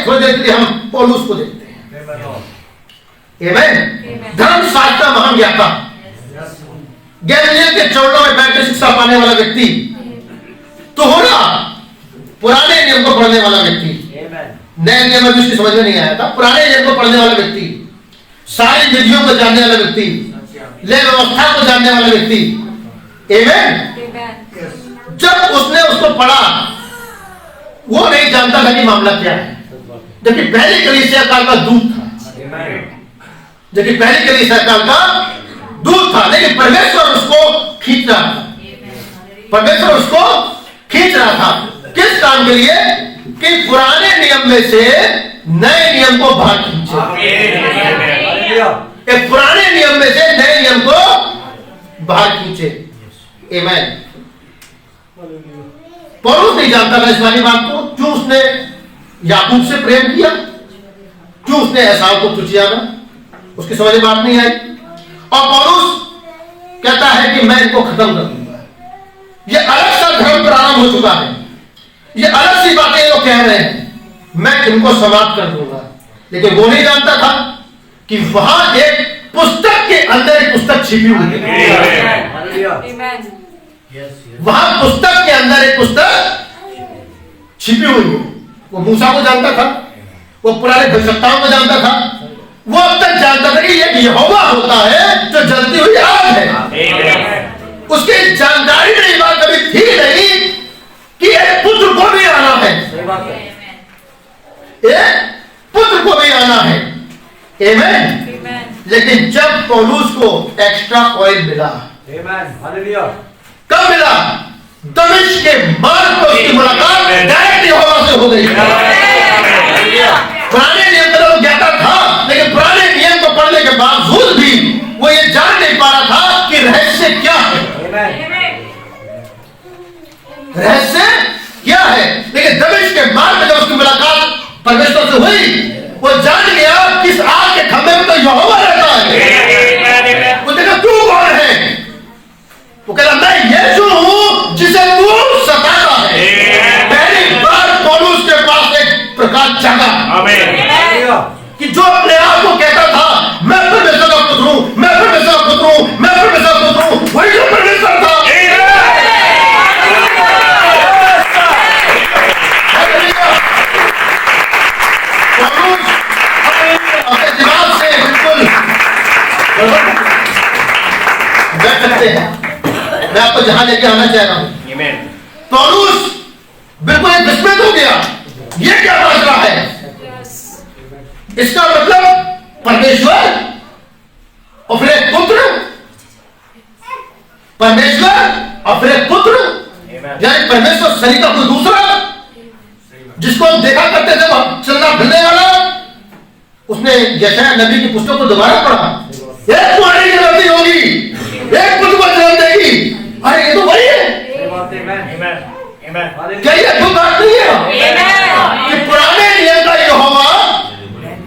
थोड़ी देर के लिए हम पौलुस को देखते हैं। आमीन। धर्मशास्त्र महान ज्ञाता, गैलीलियल के चरणों में बैठकर शिक्षा पाने वाला व्यक्ति, तोहरा पुराने नियम को पढ़ने वाला व्यक्ति, नए नियम में उसकी समझ में नहीं आया था, पुराने नियम को पढ़ने वाला व्यक्ति, सारी विधियों को जानने वाला व्यक्ति, ले व्यवस्था को जानने वाला व्यक्ति। आमीन। जब उसने उसको पढ़ा, वो नहीं जानता था कि मामला क्या है, जबकि पहली कलीसिया काल का दूत था, जबकि पहली कलीसिया काल का दूत था, लेकिन परमेश्वर उसको खींच रहा था, परमेश्वर उसको खींच रहा था। किस काम के लिए? कि पुराने नियम में से नए नियम को बाहर खींचे। पुराने नियम में से नए नियम को बाहर खींचे। आमीन। पौलुस नहीं जानता था इस वाली बात को, क्यों उसने याकूब से प्रेम किया, क्यों उसने एसाव को तुच्छ जाना, उसकी समझ में बात नहीं आई। और पौलुस कहता है कि मैं इनको खत्म कर दूंगा, ये अलग सा धर्म प्रारंभ हो चुका है, ये अलग सी बातें लोग कह रहे हैं, मैं इनको समाप्त कर दूंगा। लेकिन वो नहीं जानता था कि वहां एक पुस्तक के अंदर एक पुस्तक छिपी हुई है, वहां पुस्तक के अंदर एक पुस्तक छिपी हुई है। वो मूसा को जानता था, वो पुराने भविष्यवक्ताओं को जानता था, वो अब तक जानता था कि ये यहोवा होता है जो जलती हुई आग है। उसकी जानकारी में ये बात कभी थी नहीं कि एक पुत्र को भी आना है, एक पुत्र को भी आना है। आमीन। लेकिन जब पौलुस को एक्स्ट्रा ऑयल मिला, कब मिला? दमिश्क के मार्ग पर उसकी मुलाकात डायरेक्ट यहोवा से हो गई। पुराने नियम में वो ज्ञाता था, लेकिन पुराने नियम को पढ़ने के बावजूद भी वो ये जान नहीं पा रहा था कि रहस्य क्या है, रहस्य क्या है। लेकिन दमिश्क के मार्ग में जब उसकी मुलाकात परमेश्वर से हुई, वो जान गया कि इस आग के खंभे में तो यहोवा रहता है। वो देखा तू कौन है? वो कह रहा मैं यीशु हूं जिसे तू सताता है। पहली बार पौलुस के पास एक प्रकाश जागा कि जो अपने आप को कहता था मैं परमेश्वर का पुत्र हूं, मैं परमेश्वर का पुत्र हूं, मैं परमेश्वर का पुत्र हूं, वही जो परमेश्वर था। अपने दिमाग से बिल्कुल बैठ सकते हैं। मैं आपको जहां लेके आना चाह रहा हूं, पौलुस बिल्कुल विस्मित हो गया, ये क्या बात रहा है? इसका मतलब परमेश्वर और फिर एक पुत्र, परमेश्वर और फिर एक पुत्र, यानी परमेश्वर शरीर का कोई दूसरा जिसको हम देखा करते थे चलना फिरने वाला। उसने यशायाह नबी की पुस्तक को दोबारा पढ़ा, एक कुआरी की गलती होगी, एक पुत्र को जन्म देगी। अरे ये तो वही है। क्या ये अद्भुत बात नहीं है कि पुराने नियम का यहोवा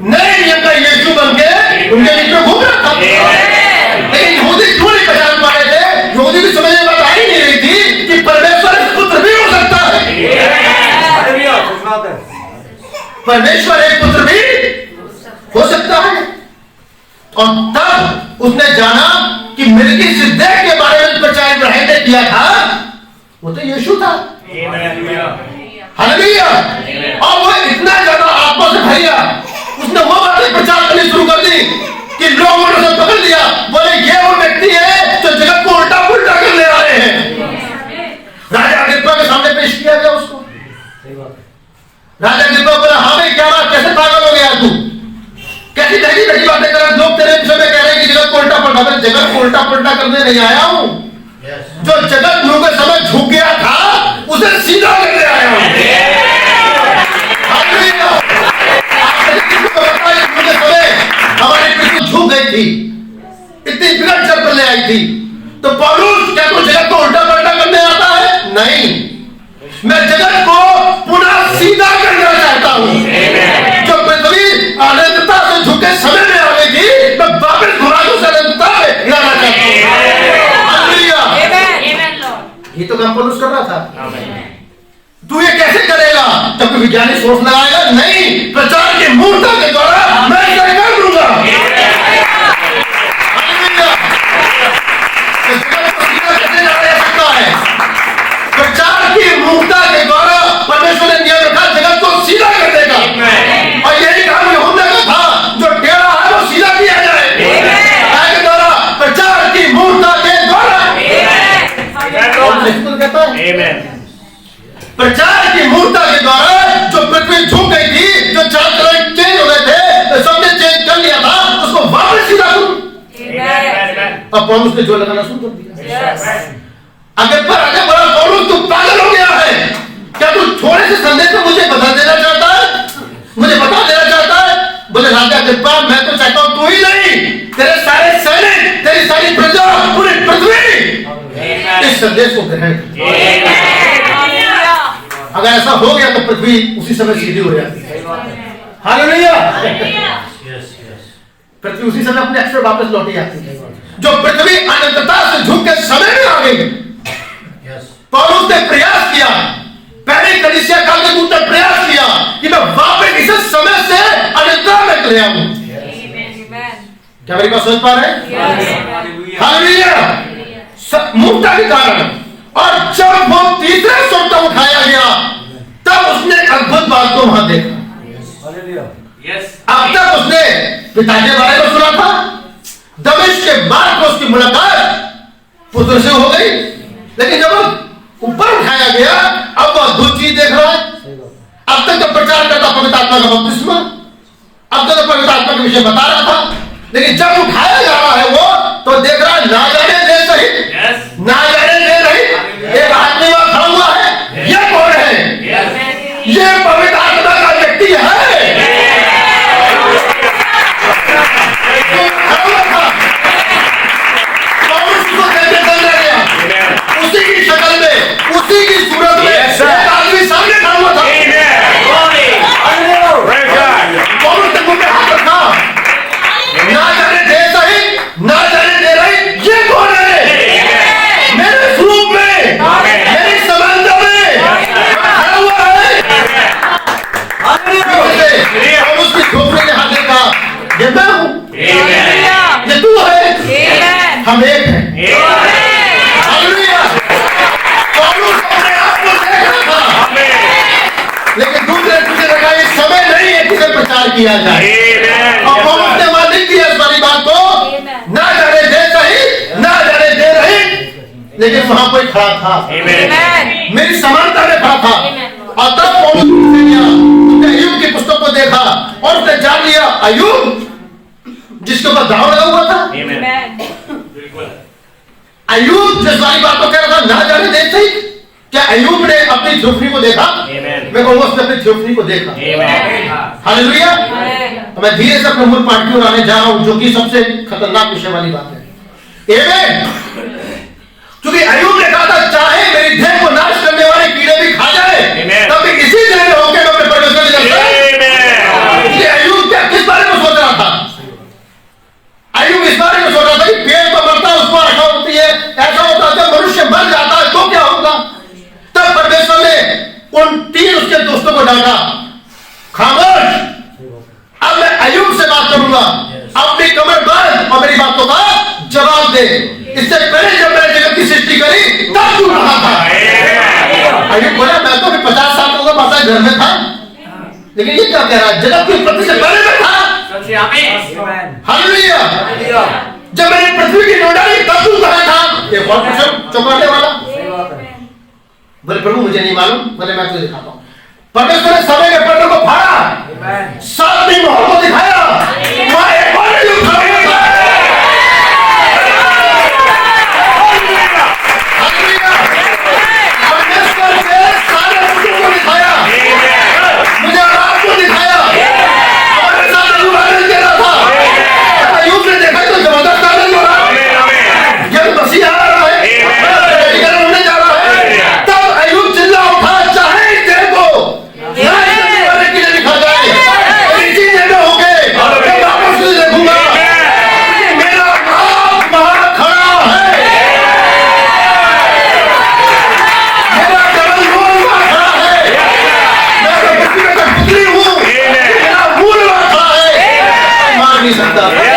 नए नियम का यीशु बन के उनके बीच में घूम रहा था। लेकिन यहूदी क्यों नहीं पहचान पा रहे थे? यहूदी की समझ में बात आ ही नहीं रही थी कि परमेश्वर एक पुत्र भी हो सकता है, परमेश्वर एक पुत्र भी हो सकता है। और तब उसने जाना कि मेलकीसेदेक के बारे में प्रचार इब्राहिम ने किया था, वो तो यीशु था। हालेलुया। और वो इतना ज्यादा आत्मा से भर गया, उसने वो बातें प्रचार करनी शुरू कर दी कि लोगों ने उसे पकड़ लिया, बोले ये वो व्यक्ति है जो जगत को उल्टा पुल्टा करने वाले हैं। राजा अग्रिप्पा के सामने पेश किया गया उसको। राजा अग्रिप्पा बोला हाँ भाई क्या बात, कैसे पागल हो गया तू, कैसी दही दही बातें कर रहा? लोग तेरे विषय में कह रहे हैं कि जगत को उल्टा पुल्टा। मैं जगत को उल्टा पुल्टा करने नहीं आया हूं, जो जगत गुरु के समय झुक गया था उसे सीधा करने आया हूं। हमारी पृथ्वी झुक गई थी, इतनी विकट चल करने आई थी, तो पौलुस क्या तो जगत को उल्टा पलटा करने आता है? नहीं, मैं जगत को पुनः सीधा करना चाहता हूं। जो पृथ्वी अनंतता से झुके समय में आ गई थी, मैं वापस घुराने से अनंतता में लाना चाहता हूं। हालेलुया। ये तो काम पौलुस कर रहा था। तू ये कैसे करेगा? तब कोई विज्ञानी सोच लगाएगा नहीं, प्रचार मूर्ता के द्वारा मैं तय कर दूंगा। प्रचार की मूर्ता के द्वारा परमेश्वर ने नियम रखा जगत को सीधा कर देगा। और यही काम यूहन्ना का था, जो टेढ़ा है वो सीधा किया जाए के द्वारा, प्रचार की मूर्ता के द्वारा। कहता है प्रचार की मूर्ता के द्वारा जो पृथ्वी झुक गई थी, जो चार कलर चेंज हो गए थे, तो सबने चेंज कर लिया था, उसको वापस सीधा करो। अब पौलुस ने जो लगाना शुरू कर दिया। अगर पर आगे बड़ा पौलुस तू पागल हो गया है क्या? तू थोड़े से संदेश में मुझे बता देना चाहता है, मुझे बता देना चाहता है? बोले राजा अग्रिप्पा, मैं तो चाहता हूं तू ही नहीं, तेरे सारे सैनिक, तेरी सारी प्रजा, पूरी पृथ्वी इस संदेश को ग्रहण करे। अगर ऐसा हो गया तो पृथ्वी उसी समय सीधी हो जाती है। हालेलुया। पृथ्वी उसी समय अपने अक्षर वापस लौटी आती है। जो पृथ्वी अनंतता से झुक के समय में आ गई, पौलुस ने प्रयास किया, पहले कलीसिया काल के दूत ने प्रयास किया कि मैं वापस इस समय से अनंतता में ले आऊं। क्या मेरी बात समझ पा रहे हैं? हालेलुया। मूर्ता के कारण, और जब वो तीसरे स्वर तक उठाया गया तब उसने अद्भुत बात को वहां देखा। अब तक उसने पिता के बारे में सुना था, दमिश्क के बाद में उसकी मुलाकात पुत्र से हो गई, लेकिन जब ऊपर उठाया गया अब वो अद्भुत चीज देख रहा है। अब तक तो प्रचार करता पवित्र आत्मा का बपतिस्मा, अब तक तो पवित्र आत्मा के विषय बता रहा था, लेकिन जब उठाया जा रहा है वो तो देख रहा है ना जाने दे सही, ना जाने दे रही एक आदमी वहां खड़ा हुआ है। ये कौन है? ये पवित्र आत्मा का व्यक्ति है। उसी की शक्ल में, उसी की सूरत में एक आदमी सामने खड़ा हुआ था। पौलुस ने मुंह पे हाथ रखा, ना जाने दे सही, ना जाने दे रही, ये कौन है? मेरे स्वरूप में, मेरी समानता में खड़ा हुआ है। पौलुस की झोपड़ी ने हाथ देखा, ये मैं हूं, ये तू है, हम एक हैं। लेकिन दूसरे तुझे लगा ये समय नहीं है किसे प्रचार किया जाए। और पौलुस ने मालिक किया इस वाली बात को, ना जाने दे सही, ना जाने दे रही, लेकिन वहां कोई खड़ा था, मेरी समानता में खड़ा था। और तब पौलुस ने गया, उसने अय्यूब की पुस्तक को देखा और उसने जान लिया अय्यूब जिसके ऊपर दाव लगा हुआ था, अय्यूब जिस वाली बात को कह रहा था ना जाने दे सही, क्या अय्यूब ने अपनी थियोफनी को देखा? मैं कहूंगा उसने अपनी थियोफनी को देखा। हालेलुया। मैं धीरे से अपने मूल पाठ की ओर आने जा रहा हूं, जो कि सबसे खतरनाक विषय वाली बात है। क्योंकि अय्यूब ने कहा था चाहे मेरी देह को नाश करने वाले कीड़े भी खा जाए तब भी इसी देह में होकर अपने परमेश्वर के दर्शन। अय्यूब क्या किस बारे में सोच रहा था? अय्यूब इस बारे में सोच रहा था कि पेड़ तो मरता है, उसको आशा होती है, ऐसा होता है जब मनुष्य मर जाता है तो क्या होगा? तब परमेश्वर ने उन तीन उसके दोस्तों को डांटा, खामोश, अब मैं अय्यूब से बात करूंगा, अपनी कमर बांध और मेरी बातों का जवाब दे। इससे पहले जब मैंने जगत की सृष्टि करी तब तू कहां था? अय्यूब बोला मैं तो 50 साल का माता घर में था, लेकिन ये क्या कह रहा है? जगत की उत्पत्ति से पहले में था। हालेलुया। जब मैंने पृथ्वी की नोडाली तब तू कहां था? ये बहुत कुछ चौंकाने वाला। बोले प्रभु मुझे नहीं मालूम। बोले मैं तुझे दिखाता हूं। परमेश्वर ने समय के पर्दे को फाड़ा, सातवीं मोहर को दिखाया, वहां एक और अय्यूब खड़ा हुआ था। परमेश्वर ने सारे मुझे को दिखाया, मुझे रात को दिखाया, हमारे साथ अय्यूब आनंद ले रहा था। अय्यूब ने देखा तो जबरदस्त आनंद हो रहा है, जब मसीह आ रहा है, होने जा रहा है, तब अय्यूब चिल्ला उठा चाहे तेरे को नहीं सकता।